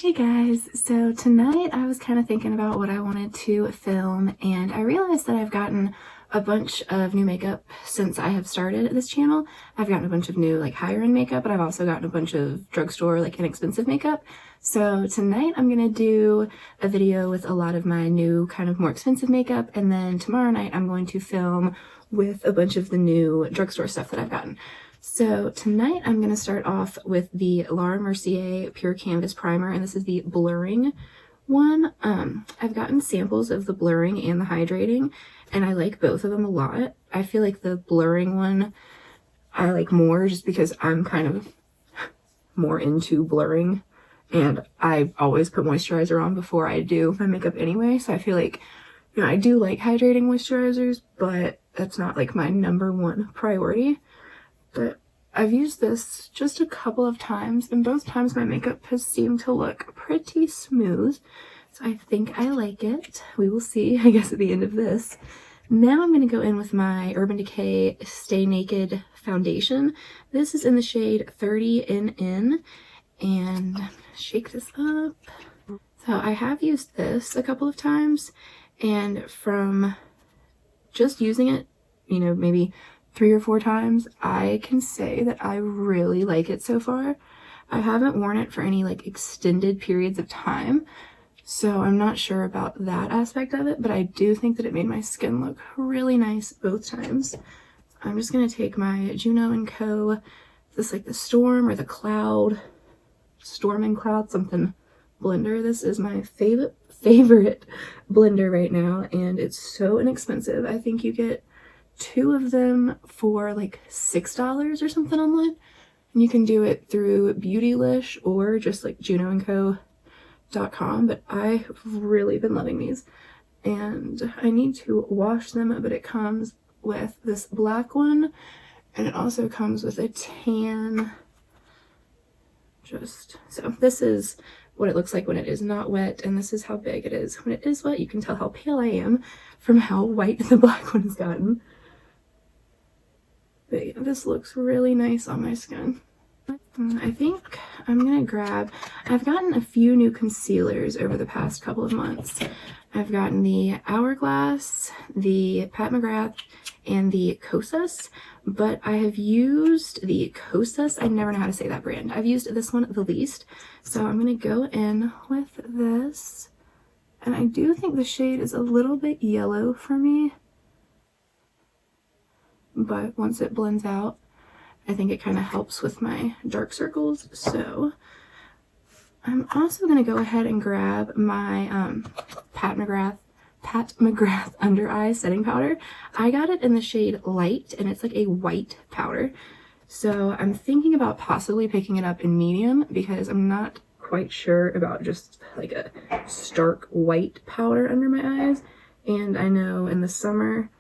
Hey guys, so tonight I was kind of thinking about what I wanted to film, and I realized that I've gotten a bunch of new makeup since I have started this channel. I've gotten a bunch of new like higher end makeup, but I've also gotten a bunch of drugstore like inexpensive makeup. So tonight I'm gonna do a video with a lot of my new kind of more expensive makeup, and then tomorrow night I'm going to film with a bunch of the new drugstore stuff that I've gotten. So tonight I'm going to start off with the Laura Mercier Pure Canvas Primer, and this is the blurring one. I've gotten samples of the blurring and the hydrating, and I like both of them a lot. I feel like the blurring one I like more just because I'm kind of more into blurring, and I always put moisturizer on before I do my makeup anyway, so I feel like, you know, I do like hydrating moisturizers, but that's not like my number one priority. But I've used this just a couple of times, and both times my makeup has seemed to look pretty smooth. So I think I like it. We will see, I guess, at the end of this. Now I'm going to go in with my Urban Decay Stay Naked foundation. This is in the shade 30NN, and shake this up. So I have used this a couple of times, and from just using it, you know, maybe 3 or 4 times, I can say that I really like it so far. I haven't worn it for any like extended periods of time, so I'm not sure about that aspect of it, but I do think that it made my skin look really nice both times. I'm just going to take my Juno & Co. Is this like the Storm or the Cloud? Storm & Cloud something blender. This is my favorite blender right now, and it's so inexpensive. I think you get 2 of them for like $6 or something online, and you can do it through Beautylish or just like junoandco.com, but I've really been loving these, and I need to wash them, but it comes with this black one, and it also comes with a tan. So this is what it looks like when it is not wet, and this is how big it is when it is wet. You can tell how pale I am from how white the black one has gotten. But yeah, this looks really nice on my skin. I think I'm gonna grab, I've gotten a few new concealers over the past couple of months. I've gotten the Hourglass, the Pat McGrath, and the Kosas, but I have used the Kosas, I never know how to say that brand. I've used this one the least, so I'm gonna go in with this, and I do think the shade is a little bit yellow for me, but once it blends out, I think it kind of helps with my dark circles. So I'm also going to go ahead and grab my Pat McGrath under eye setting powder. I got it in the shade Light, and it's like a white powder. So I'm thinking about possibly picking it up in medium, because I'm not quite sure about just like a stark white powder under my eyes. And I know in the summer,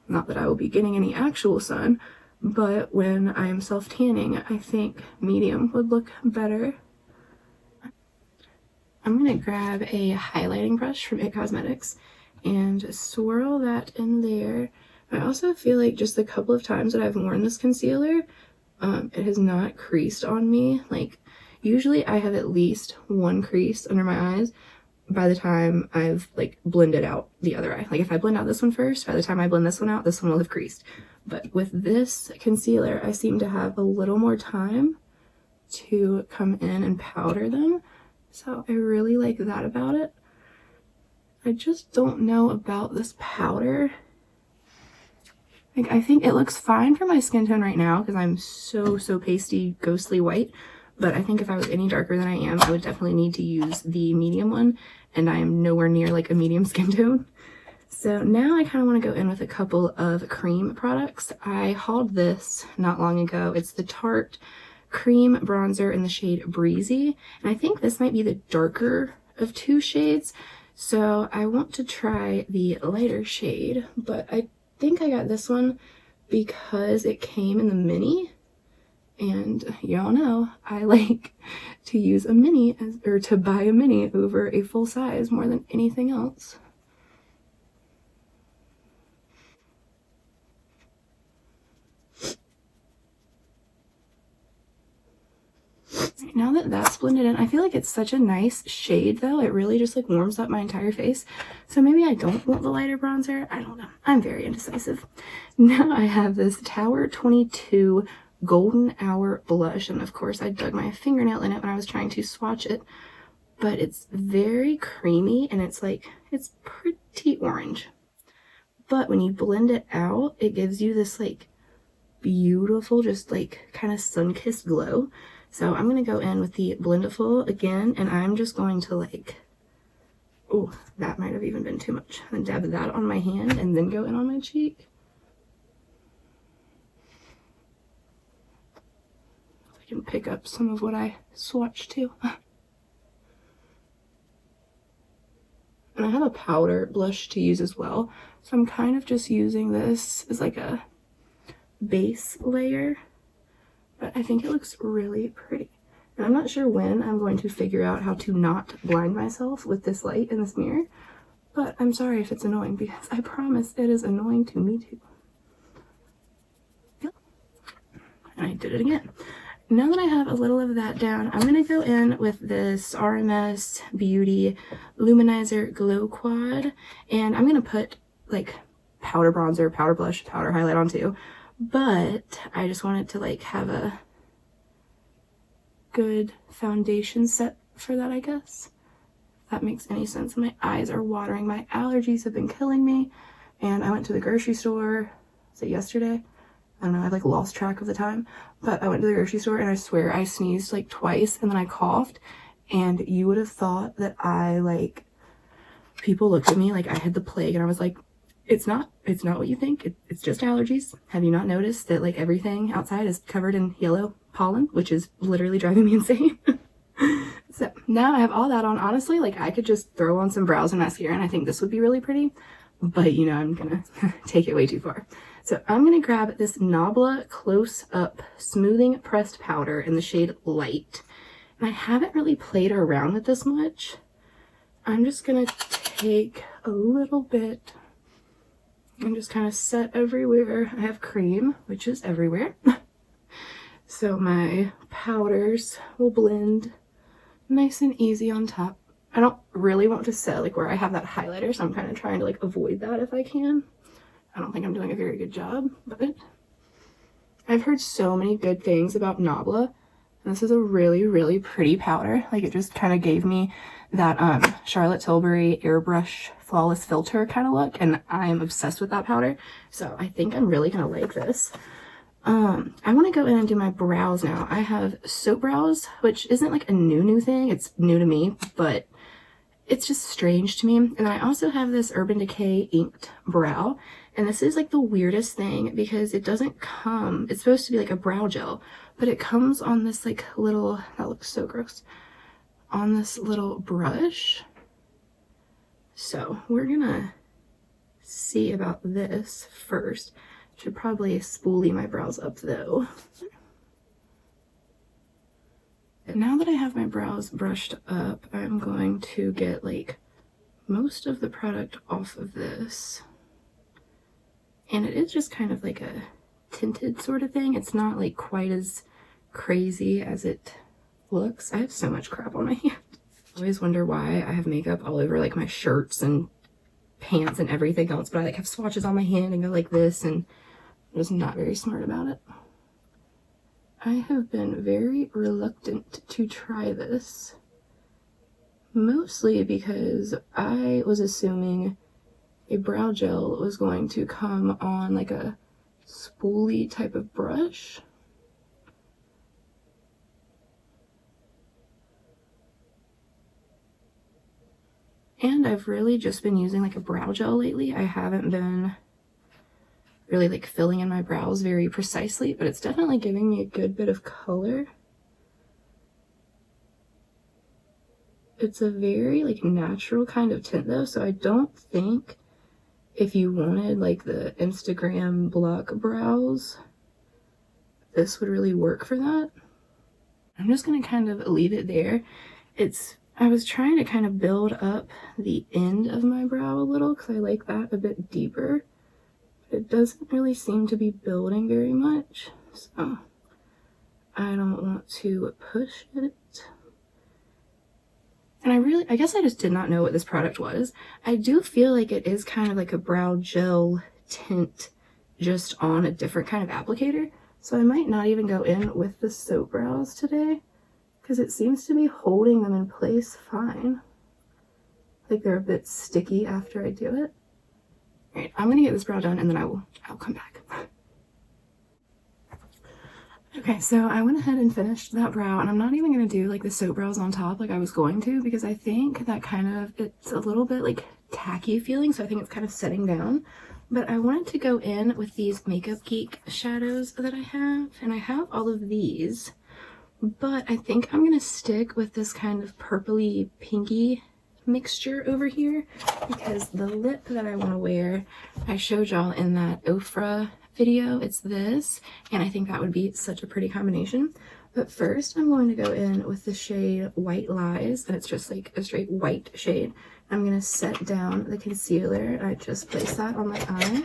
not that I will be getting any actual sun, but when I am self-tanning, I think medium would look better. I'm going to grab a highlighting brush from It Cosmetics and swirl that in there. I also feel like just a couple of times that I've worn this concealer, it has not creased on me. Like, usually I have at least one crease under my eyes by the time I've like blended out the other eye. Like if I blend out this one first, by the time I blend this one out, this one will have creased. But with this concealer, I seem to have a little more time to come in and powder them. So I really like that about it. I just don't know about this powder. Like, I think it looks fine for my skin tone right now because I'm so pasty, ghostly white. But I think if I was any darker than I am, I would definitely need to use the medium one, and I am nowhere near like a medium skin tone. So now I kind of want to go in with a couple of cream products. I hauled this not long ago. It's the Tarte Cream Bronzer in the shade Breezy, and I think this might be the darker of 2 shades. So I want to try the lighter shade, but I think I got this one because it came in the mini. And y'all know I like to use a mini or to buy a mini over a full size more than anything else. Now that that's blended in, I feel like it's such a nice shade though. It really just like warms up my entire face. So maybe I don't want the lighter bronzer. I don't know. I'm very indecisive. Now I have this Tower 22 Golden Hour blush. And of course I dug my fingernail in it when I was trying to swatch it. But it's very creamy and it's like, it's pretty orange. But when you blend it out, it gives you this like beautiful, just like kind of sun-kissed glow. So I'm going to go in with the Blendiful again, and I'm just going to like, oh, that might have even been too much. And dab that on my hand and then go in on my cheek. I can pick up some of what I swatched too. And I have a powder blush to use as well. So I'm kind of just using this as like a base layer. But I think it looks really pretty. And I'm not sure when I'm going to figure out how to not blind myself with this light in this mirror. But I'm sorry if it's annoying because I promise it is annoying to me too. And I did it again. Now that I have a little of that down, I'm going to go in with this RMS Beauty Luminizer Glow Quad. And I'm going to put like powder bronzer, powder blush, powder highlight on too. But I just wanted to like have a good foundation set for that, I guess. If that makes any sense. My eyes are watering. My allergies have been killing me. And I went to the grocery store, was it yesterday? I don't know, I've like lost track of the time. But I went to the grocery store and I swear I sneezed like twice and then I coughed. And you would have thought that I like, people looked at me like I had the plague and I was like, it's not what you think. It's just allergies. Have you not noticed that like everything outside is covered in yellow pollen, which is literally driving me insane? So now I have all that on. Honestly, like I could just throw on some brows and mascara and I think this would be really pretty, but you know, I'm gonna take it way too far. So I'm gonna grab this Nabla Close Up Smoothing Pressed Powder in the shade Light. And I haven't really played around with this much. I'm just gonna take a little bit and just kind of set everywhere. I have cream, which is everywhere. So my powders will blend nice and easy on top. I don't really want to set like where I have that highlighter, so I'm kind of trying to like avoid that if I can. I don't think I'm doing a very good job, but I've heard so many good things about Nabla. And this is a really, really pretty powder. Like it just kind of gave me that Charlotte Tilbury airbrush flawless filter kind of look, and I am obsessed with that powder. So I think I'm really gonna like this. I want to go in and do my brows now. I have soap brows, which isn't like a new thing. It's new to me, but it's just strange to me. And then I also have this Urban Decay inked brow. And this is like the weirdest thing because it doesn't come, it's supposed to be like a brow gel, but it comes on this like little, that looks so gross, on this little brush. So we're gonna see about this first. Should probably spoolie my brows up though. And now that I have my brows brushed up, I'm going to get like most of the product off of this. And it is just kind of like a tinted sort of thing. It's not like quite as crazy as it looks. I have so much crap on my hand. I always wonder why I have makeup all over like my shirts and pants and everything else, but I like have swatches on my hand and go like this, and I'm just not very smart about it. I have been very reluctant to try this, mostly because I was assuming a brow gel was going to come on like a spoolie type of brush. And I've really just been using like a brow gel lately. I haven't been really like filling in my brows very precisely, but it's definitely giving me a good bit of color. It's a very like natural kind of tint though, so I don't think if you wanted like the Instagram block brows, this would really work for that. I'm just gonna kind of leave it there. I was trying to kind of build up the end of my brow a little because I like that a bit deeper. But it doesn't really seem to be building very much. So I don't want to push it. And I guess I just did not know what this product was. I do feel like it is kind of like a brow gel tint just on a different kind of applicator. So I might not even go in with the soap brows today because it seems to be holding them in place fine. Like they're a bit sticky after I do it. All right, I'm gonna get this brow done and then I'll come back. Okay, so I went ahead and finished that brow, and I'm not even going to do like the soap brows on top like I was going to, because I think that it's a little bit like tacky feeling, so I think it's kind of setting down. But I wanted to go in with these Makeup Geek shadows that I have, and I have all of these, but I think I'm going to stick with this kind of purpley pinky mixture over here, because the lip that I want to wear, I showed y'all in that Ofra video, it's this, and I think that would be such a pretty combination. But first I'm going to go in with the shade White Lies, and it's just like a straight white shade. I'm going to set down the concealer, and I just place that on my eye.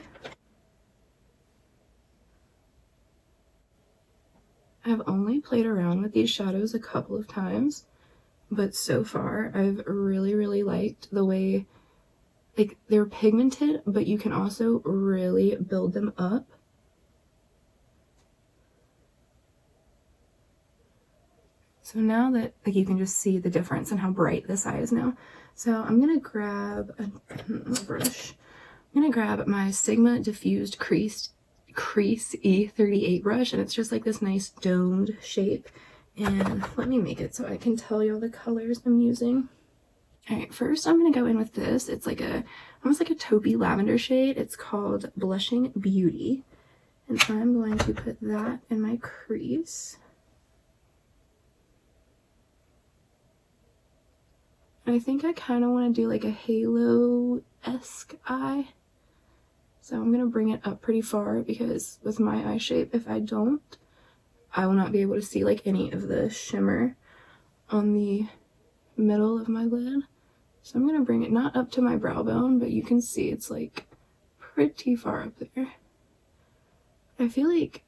I've only played around with these shadows a couple of times, but so far I've really liked the way like they're pigmented, but you can also really build them up. So now that like you can just see the difference in how bright this eye is now. So I'm gonna grab a brush. I'm gonna grab my Sigma Diffused Crease E38 brush, and it's just like this nice domed shape. And let me make it so I can tell you all the colors I'm using. All right, first I'm gonna go in with this. It's like almost like a taupey lavender shade. It's called Blushing Beauty, and I'm going to put that in my crease. I think I kind of want to do like a halo-esque eye. So I'm going to bring it up pretty far, because with my eye shape, if I don't, I will not be able to see like any of the shimmer on the middle of my lid. So I'm going to bring it not up to my brow bone, but you can see it's like pretty far up there. I feel like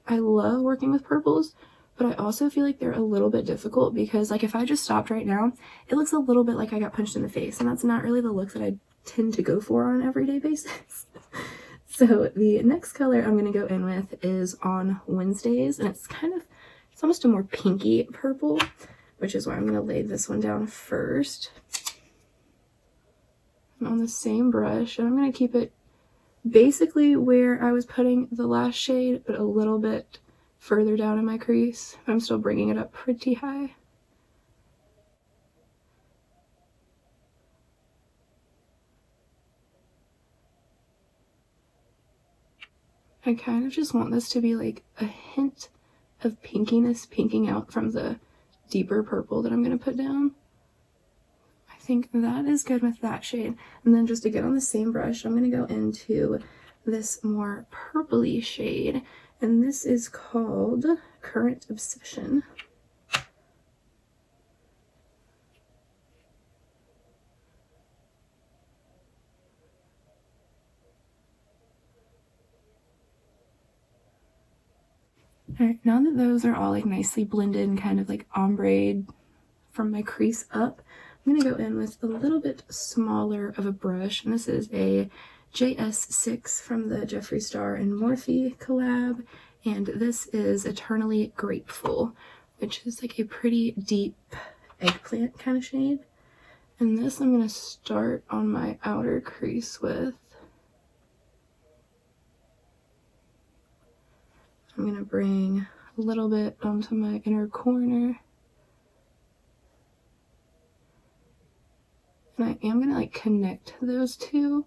I love working with purples, but I also feel like they're a little bit difficult, because like if I just stopped right now, it looks a little bit like I got punched in the face, and that's not really the look that I tend to go for on an everyday basis. So the next color I'm going to go in with is On Wednesdays, and it's almost a more pinky purple, which is why I'm going to lay this one down first. And on the same brush, and I'm going to keep it basically where I was putting the last shade, but a little bit further down in my crease. I'm still bringing it up pretty high. I kind of just want this to be like a hint of pinkiness pinking out from the deeper purple that I'm going to put down. I think that is good with that shade. And then just to get on the same brush, I'm going to go into this more purpley shade, and this is called Current Obsession. Alright, now that those are all like nicely blended and kind of like ombre from my crease up, I'm going to go in with a little bit smaller of a brush, and this is a JS6 from the Jeffree Star and Morphe collab, and this is Eternally Grateful, which is like a pretty deep eggplant kind of shade. And this I'm going to start on my outer crease with. I'm going to bring a little bit onto my inner corner. And I am going to like connect those two,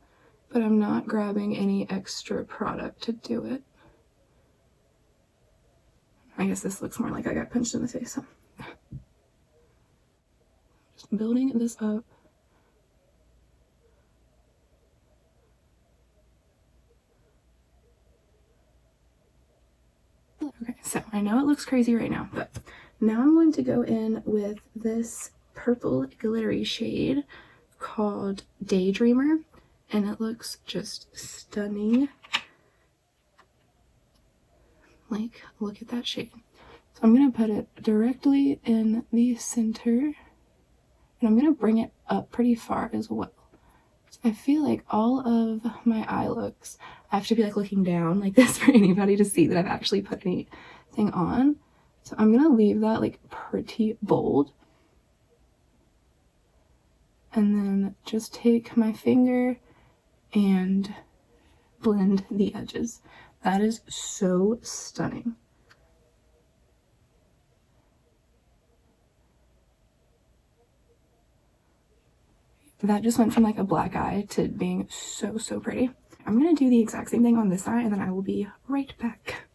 but I'm not grabbing any extra product to do it. I guess this looks more like I got punched in the face. So. Just building this up. Okay, so I know it looks crazy right now, but now I'm going to go in with this purple glittery shade called Daydreamer, and it looks just stunning. Like, look at that shade. So I'm going to put it directly in the center, and I'm going to bring it up pretty far as well. So I feel like all of my eye looks, I have to be like looking down like this for anybody to see that I've actually put anything on. So I'm going to leave that like pretty bold. And then just take my finger and blend the edges. That is so stunning. That just went from like a black eye to being so, so pretty. I'm gonna do the exact same thing on this eye and then I will be right back.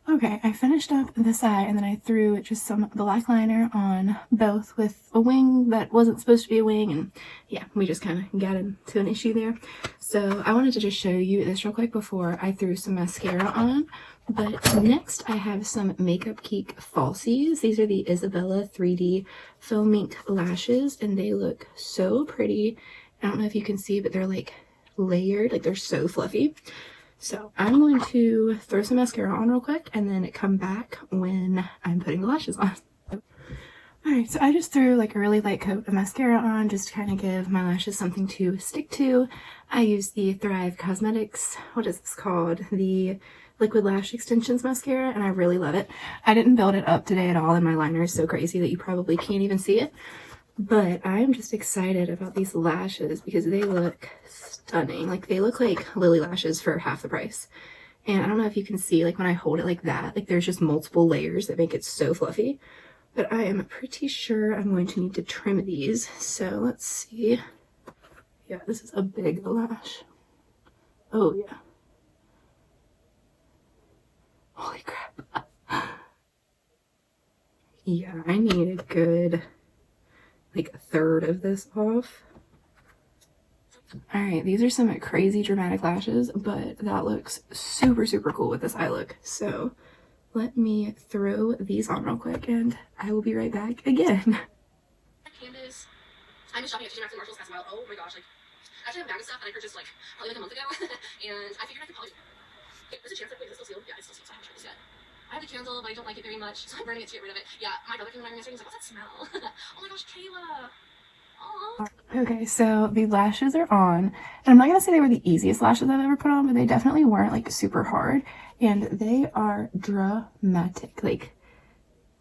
Okay, I finished up this eye and then I threw just some black liner on both with a wing that wasn't supposed to be a wing, and yeah, we just kind of got into an issue there. So I wanted to just show you this real quick before I threw some mascara on. But next I have some Makeup Geek falsies. These are the Isabella 3D Film Ink lashes and they look so pretty. I don't know if you can see, but they're like layered, like they're so fluffy. So I'm going to throw some mascara on real quick and then come back when I'm putting the lashes on. Alright, so I just threw like a really light coat of mascara on just to kind of give my lashes something to stick to. I used the Thrive Cosmetics, what is this called? The Liquid Lash Extensions mascara, and I really love it. I didn't build it up today at all and my liner is so crazy that you probably can't even see it. But I'm just excited about these lashes because they look stunning. Like they look like Lily lashes for half the price. And I don't know if you can see, like when I hold it like that, like there's just multiple layers that make it so fluffy. But I am pretty sure I'm going to need to trim these. So let's see. Yeah, this is a big lash. Oh yeah. Holy crap. Yeah, I need a good like a third of this off. Alright, these are some crazy dramatic lashes, but that looks super, super cool with this eye look. So let me throw these on real quick and I will be right back again. Candace, I'm just shopping at T.J. Maxx and Marshalls as well. Oh my gosh, like, I actually have a bag of stuff that I purchased like probably like a month ago, and I figured I could probably, there's a chance that, wait, is it still sealed? Yeah, it's still sealed, so I haven't tried this yet. I have the candle, but I don't like it very much, so I'm burning it to get rid of it. Yeah, my brother came over yesterday and he's like, what's that smell? Oh my gosh, Kayla. Aww. Okay, so the lashes are on, and I'm not gonna say they were the easiest lashes I've ever put on, but they definitely weren't like super hard, and they are dramatic. Like,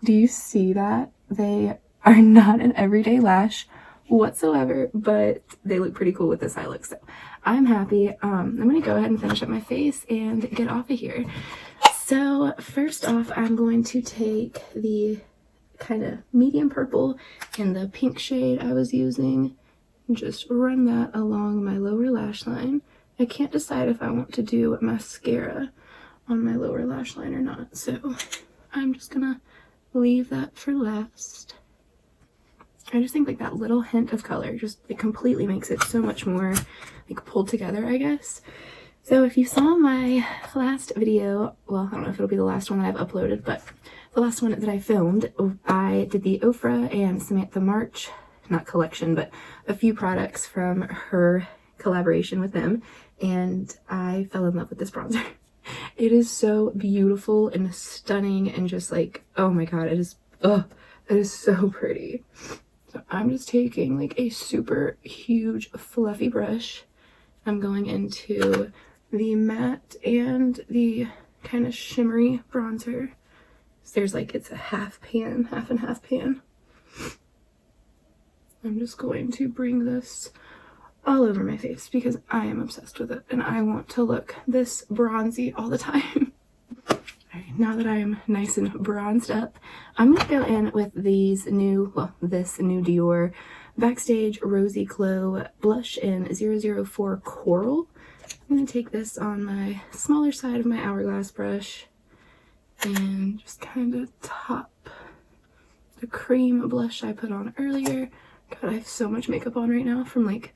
do you see that? They are not an everyday lash whatsoever, but they look pretty cool with this eye look, so I'm happy. I'm gonna go ahead and finish up my face and get off of here. So first off, I'm going to take the kind of medium purple and the pink shade I was using and just run that along my lower lash line. I can't decide if I want to do mascara on my lower lash line or not, so I'm just gonna leave that for last. I just think like that little hint of color just it completely makes it so much more like pulled together, I guess. So if you saw my last video, well, I don't know if it'll be the last one that I've uploaded, but the last one that I filmed, I did the Ofra and Samantha March, not collection, but a few products from her collaboration with them, and I fell in love with this bronzer. It is so beautiful and stunning and just like, oh my god, it is so pretty. So I'm just taking like a super huge fluffy brush. I'm going into the matte and the kind of shimmery bronzer. So there's like, it's a half and half pan. I'm just going to bring this all over my face because I am obsessed with it and I want to look this bronzy all the time. Alright, now that I am nice and bronzed up, I'm going to go in with these new, well, this new Dior Backstage Rosy Glow blush in 004 Coral. I'm going to take this on my smaller side of my hourglass brush and just kind of top the cream blush I put on earlier. God, I have so much makeup on right now from like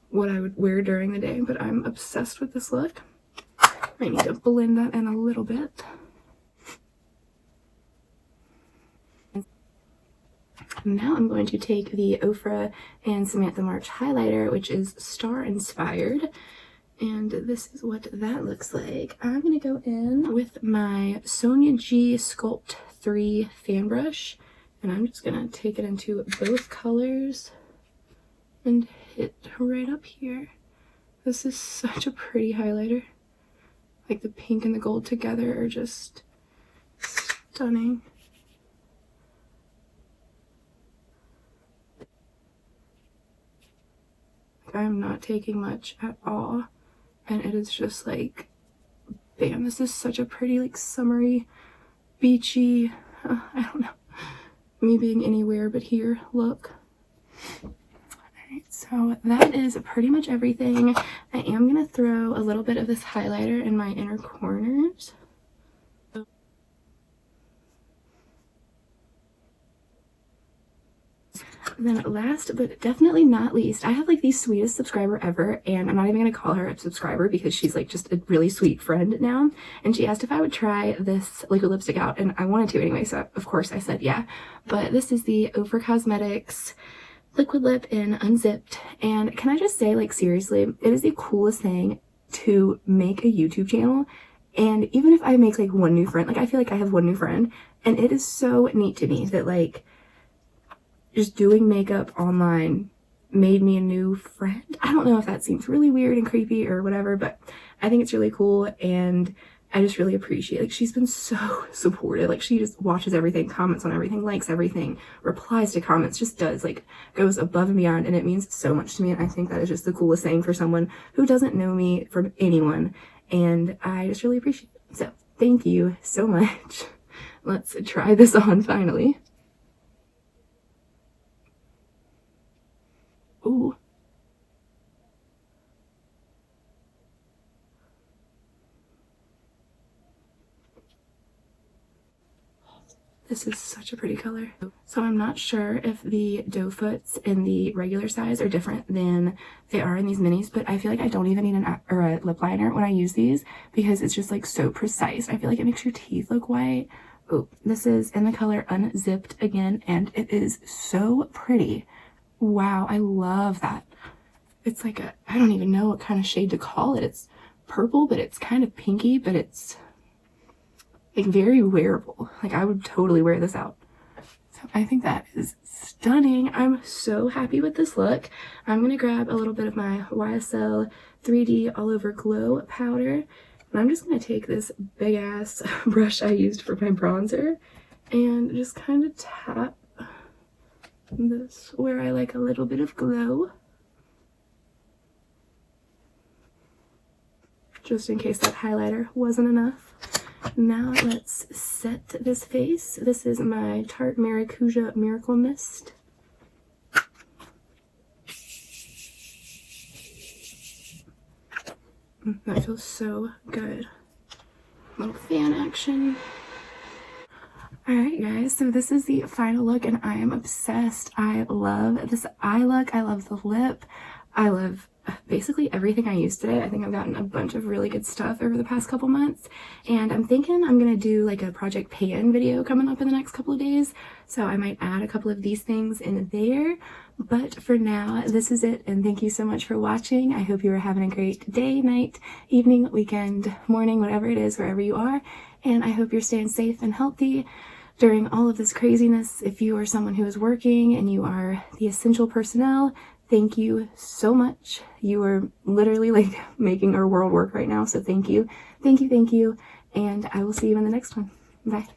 what I would wear during the day, but I'm obsessed with this look. I need to blend that in a little bit. Now I'm going to take the Ofra and Samantha March highlighter, which is star inspired, And this is what that looks like. I'm gonna go in with my Sonia G Sculpt 3 fan brush, and I'm just gonna take it into both colors and hit right up here. This is such a pretty highlighter. Like the pink and the gold together are just stunning. I'm not taking much at all, and it is just like, bam, this is such a pretty, like, summery, beachy, I don't know, me being anywhere but here look. Alright, so that is pretty much everything. I am going to throw a little bit of this highlighter in my inner corners. Then last but definitely not least, I have like the sweetest subscriber ever, and I'm not even going to call her a subscriber because she's like just a really sweet friend now, and she asked if I would try this liquid lipstick out, and I wanted to anyway, so of course I said yeah. But this is the Ofra Cosmetics liquid lip in Unzipped, and can I just say, like, seriously, it is the coolest thing to make a YouTube channel. And even if I make like one new friend, like I feel like I have one new friend, and it is so neat to me that like just doing makeup online made me a new friend. I don't know if that seems really weird and creepy or whatever, but I think it's really cool, and I just really appreciate, like, she's been so supportive. Like, she just watches everything, comments on everything, likes everything, replies to comments, just does, like, goes above and beyond, and it means so much to me, and I think that is just the coolest thing for someone who doesn't know me from anyone, and I just really appreciate it. So, thank you so much. Let's try this on finally. Ooh. This is such a pretty color. So I'm not sure if the doe foots in the regular size are different than they are in these minis, but I feel like I don't even need a lip liner when I use these because it's just like so precise. I feel like it makes your teeth look white. Oh, this is in the color Unzipped again, and it is so pretty. Wow, I love that. It's like a, I don't even know what kind of shade to call it. It's purple, but it's kind of pinky, but it's like very wearable. Like I would totally wear this out. So I think that is stunning. I'm so happy with this look. I'm going to grab a little bit of my YSL 3D All Over Glow powder. And I'm just going to take this big ass brush I used for my bronzer and just kind of tap this where I like a little bit of glow. Just in case that highlighter wasn't enough. Now let's set this face. This is my Tarte Maracuja Miracle Mist. That feels so good. Little fan action. Alright guys, so this is the final look and I am obsessed. I love this eye look. I love the lip. I love basically everything I used today. I think I've gotten a bunch of really good stuff over the past couple months, and I'm thinking I'm gonna do like a Project Pan video coming up in the next couple of days, so I might add a couple of these things in there. But for now, this is it, and thank you so much for watching. I hope you are having a great day, night, evening, weekend, morning, whatever it is, wherever you are, and I hope you're staying safe and healthy during all of this craziness. If you are someone who is working and you are the essential personnel, thank you so much. You are literally like making our world work right now. So thank you. Thank you. Thank you. And I will see you in the next one. Bye.